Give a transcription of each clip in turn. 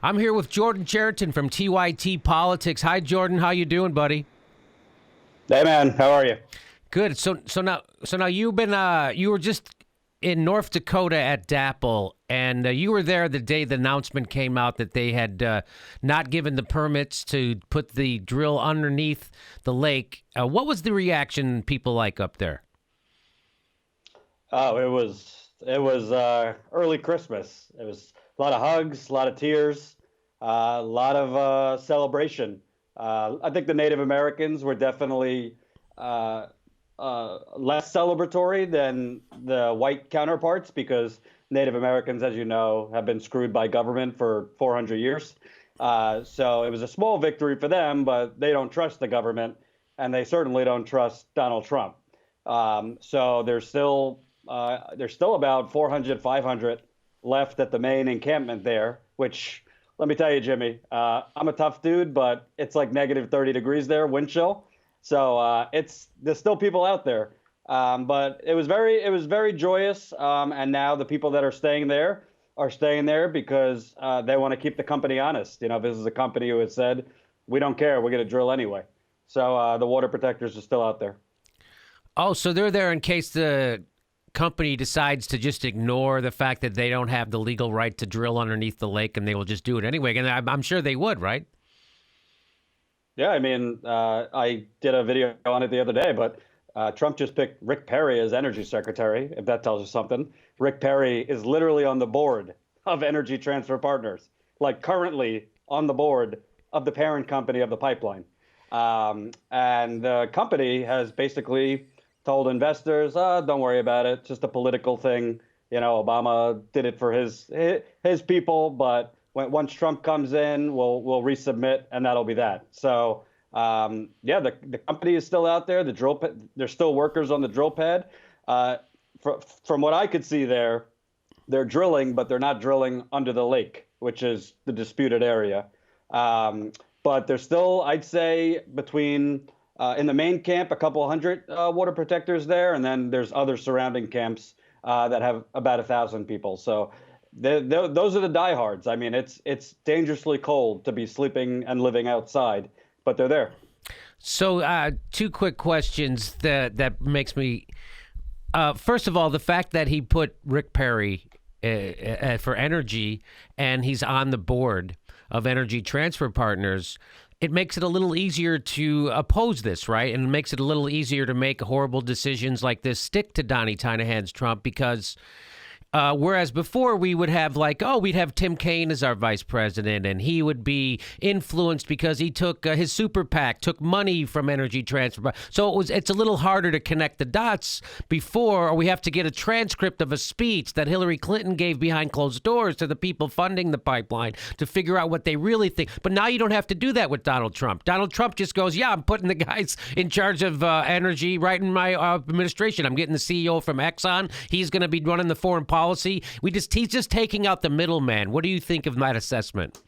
I'm here with Jordan Chariton from TYT Politics. Hi, Jordan. How you doing, buddy? Hey man, how are you? Good. So now you were just in North Dakota at DAPL, and you were there the day the announcement came out that they had not given the permits to put the drill underneath the lake. What was the reaction people like up there? Oh, it was early Christmas. It was a lot of hugs, a lot of tears, a lot of celebration. I think the Native Americans were definitely uh, less celebratory than the white counterparts because Native Americans, as you know, have been screwed by government for 400 years. So it was a small victory for them, but they don't trust the government, and they certainly don't trust Donald Trump. So there's still about 400, 500 left at the main encampment there, which let me tell you, Jimmy, I'm a tough dude, but it's like negative 30 degrees there, wind chill. So there's still people out there. But it was very joyous. And now the people that are staying there because they want to keep the company honest. You know, this is a company who has said, we don't care, we're going to drill anyway. So the water protectors are still out there. Oh, so they're there in case the company decides to just ignore the fact that they don't have the legal right to drill underneath the lake, and they will just do it anyway. And I'm sure they would, right? Yeah, I mean, I did a video on it the other day, but Trump just picked Rick Perry as energy secretary, if that tells you something. Rick Perry is literally on the board of Energy Transfer Partners, like currently on the board of the parent company of the pipeline. And the company has basically told investors, don't worry about it, just a political thing. You know, Obama did it for his people, but once Trump comes in, we'll resubmit, and that'll be that. So yeah, the company is still out there. There's still workers on the drill pad. From what I could see there, they're drilling, but they're not drilling under the lake, which is the disputed area. But there's still, I'd say, between in the main camp, a couple hundred water protectors there, and then there's other surrounding camps that have about 1,000 people. So those are the diehards. I mean, it's dangerously cold to be sleeping and living outside, but they're there. So two quick questions that makes me. First of all, the fact that he put Rick Perry for energy and he's on the board of Energy Transfer Partners, it makes it a little easier to oppose this, right? And it makes it a little easier to make horrible decisions like this stick to Donnie Tynahan's Trump because whereas before we would have we'd have Tim Kaine as our vice president, and he would be influenced because he took his super PAC, took money from Energy Transfer. So it's a little harder to connect the dots before, or we have to get a transcript of a speech that Hillary Clinton gave behind closed doors to the people funding the pipeline to figure out what they really think. But now you don't have to do that with Donald Trump. Donald Trump just goes, yeah, I'm putting the guys in charge of energy right in my administration. I'm getting the CEO from Exxon. He's going to be running the foreign policy. He's just taking out the middleman. What do you think of that assessment?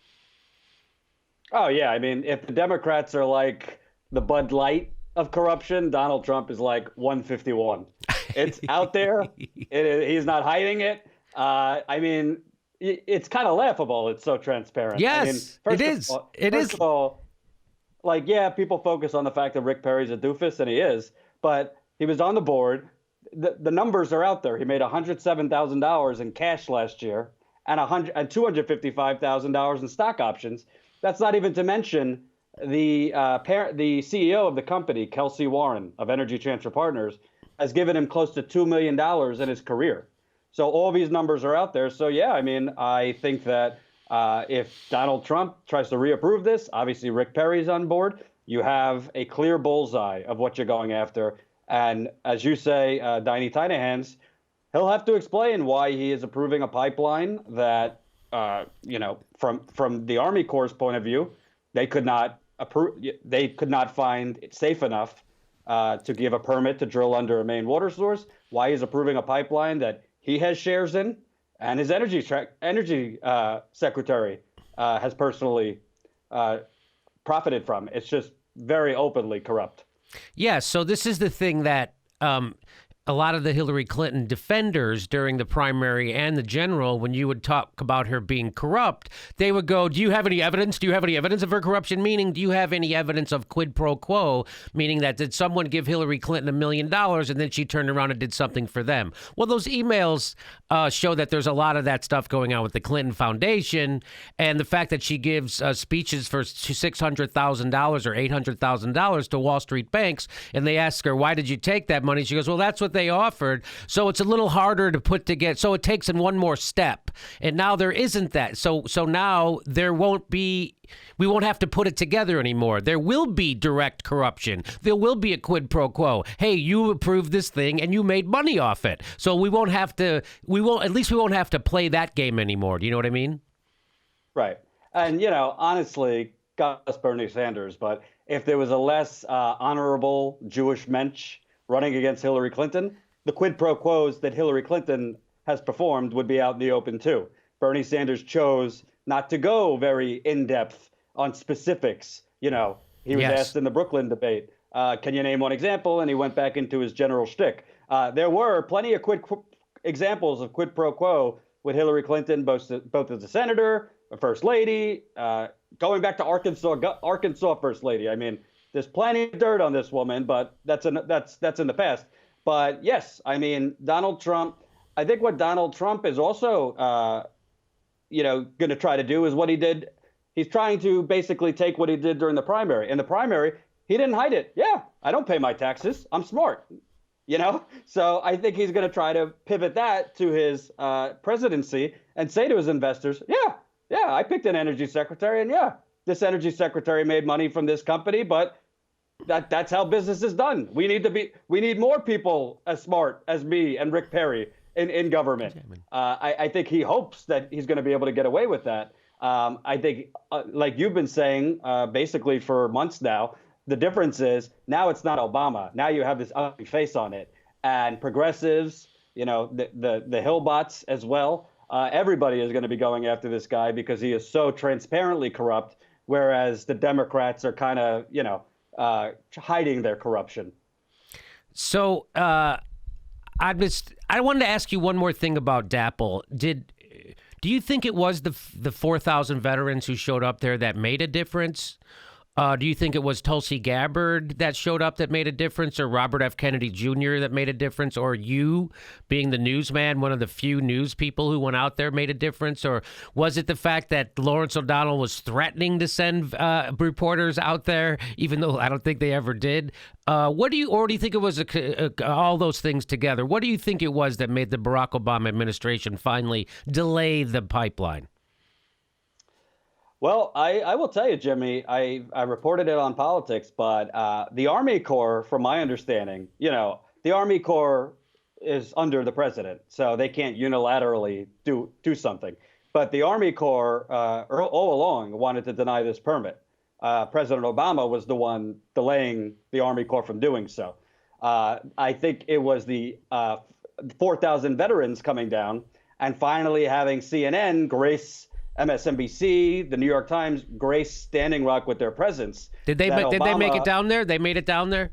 Oh yeah, I mean, if the Democrats are like the Bud Light of corruption, Donald Trump is like 151. It's out there. He's not hiding it. I mean, it's kind of laughable. It's so transparent. Yes, I mean, it is. First of all, like, yeah, people focus on the fact that Rick Perry's a doofus, and he is, but he was on the board. The numbers are out there. He made $107,000 in cash last year and $255,000 in stock options. That's not even to mention the the CEO of the company, Kelsey Warren of Energy Transfer Partners, has given him close to $2 million in his career. So all these numbers are out there. So yeah, I mean, I think that if Donald Trump tries to reapprove this, obviously Rick Perry's on board. You have a clear bullseye of what you're going after. And as you say, Donnie Tynahan's, he'll have to explain why he is approving a pipeline that, from the Army Corps' point of view, they could not approve. They could not find it safe enough to give a permit to drill under a main water source. Why he's approving a pipeline that he has shares in, and his energy secretary has personally profited from. It's just very openly corrupt. Yeah, so this is the thing that a lot of the Hillary Clinton defenders during the primary and the general, when you would talk about her being corrupt, they would go, do you have any evidence? Do you have any evidence of her corruption? Meaning, do you have any evidence of quid pro quo? Meaning that did someone give Hillary Clinton $1 million and then she turned around and did something for them? Well, those emails show that there's a lot of that stuff going on with the Clinton Foundation, and the fact that she gives speeches for $600,000 or $800,000 to Wall Street banks, and they ask her, why did you take that money? She goes, well, that's what they offered. So it's a little harder to put together. So it takes in one more step. And now there isn't that. So now we won't have to put it together anymore. There will be direct corruption. There will be a quid pro quo. Hey, you approved this thing and you made money off it. So we won't have to play that game anymore. Do you know what I mean? Right. And, honestly, God bless Bernie Sanders, but if there was a less honorable Jewish mensch running against Hillary Clinton, the quid pro quos that Hillary Clinton has performed would be out in the open too. Bernie Sanders chose not to go very in-depth on specifics. He was asked in the Brooklyn debate, can you name one example? And he went back into his general shtick. There were plenty of examples of quid pro quo with Hillary Clinton, both as a senator, a first lady, going back to Arkansas first lady. I mean, there's plenty of dirt on this woman, but that's in the past. But yes, I mean, Donald Trump, I think what Donald Trump is also, going to try to do is what he did. He's trying to basically take what he did during the primary. In the primary, he didn't hide it. Yeah, I don't pay my taxes. I'm smart. So I think he's going to try to pivot that to his presidency and say to his investors, yeah, I picked an energy secretary, and yeah, this energy secretary made money from this company, but that's how business is done. We need more people as smart as me and Rick Perry in government. I think he hopes that he's going to be able to get away with that. I think, like you've been saying, basically for months now, the difference is now it's not Obama. Now you have this ugly face on it, and progressives, the Hillbots as well. Everybody is going to be going after this guy because he is so transparently corrupt, whereas the Democrats are kind of, hiding their corruption. So I wanted to ask you one more thing about DAPL. Do you think it was the 4,000 veterans who showed up there that made a difference? Do you think it was Tulsi Gabbard that showed up that made a difference, or Robert F. Kennedy Jr. that made a difference, or you being the newsman, one of the few news people who went out there, made a difference? Or was it the fact that Lawrence O'Donnell was threatening to send reporters out there, even though I don't think they ever did? Or do you think it was all those things together? What do you think it was that made the Barack Obama administration finally delay the pipeline? Well, I will tell you, Jimmy, I reported it on Politics, but the Army Corps, from my understanding, the Army Corps is under the president, so they can't unilaterally do something. But the Army Corps all along wanted to deny this permit. President Obama was the one delaying the Army Corps from doing so. I think it was the 4,000 veterans coming down and finally having CNN grace MSNBC, the New York Times, grace Standing Rock with their presence. Did they make it down there? They made it down there?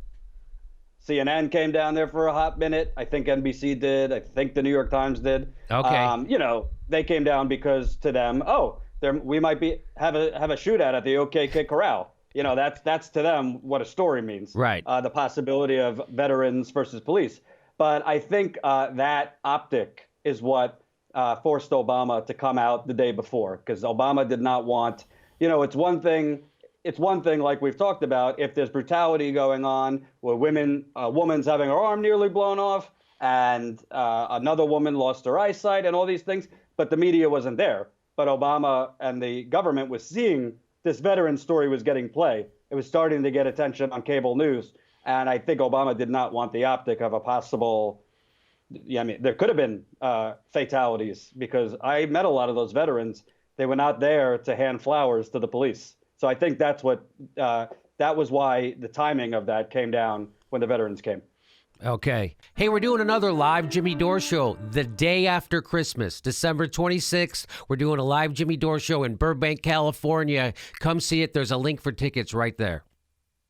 CNN came down there for a hot minute. I think NBC did. I think the New York Times did. Okay. They came down because to them, we might have a shootout at the OKK Corral. That's to them what a story means. Right. The possibility of veterans versus police. But I think that optic is what forced Obama to come out the day before, because Obama did not want, it's one thing, like we've talked about, if there's brutality going on where a woman's having her arm nearly blown off and another woman lost her eyesight and all these things, but the media wasn't there. But Obama and the government was seeing this veteran story was getting play. It was starting to get attention on cable news. And I think Obama did not want the optic of a possible there could have been fatalities, because I met a lot of those veterans. They were not there to hand flowers to the police. So I think that was why the timing of that came down when the veterans came. Okay. Hey, we're doing another live Jimmy Dore show the day after Christmas, December 26th. We're doing a live Jimmy Dore show in Burbank, California. Come see it. There's a link for tickets right there.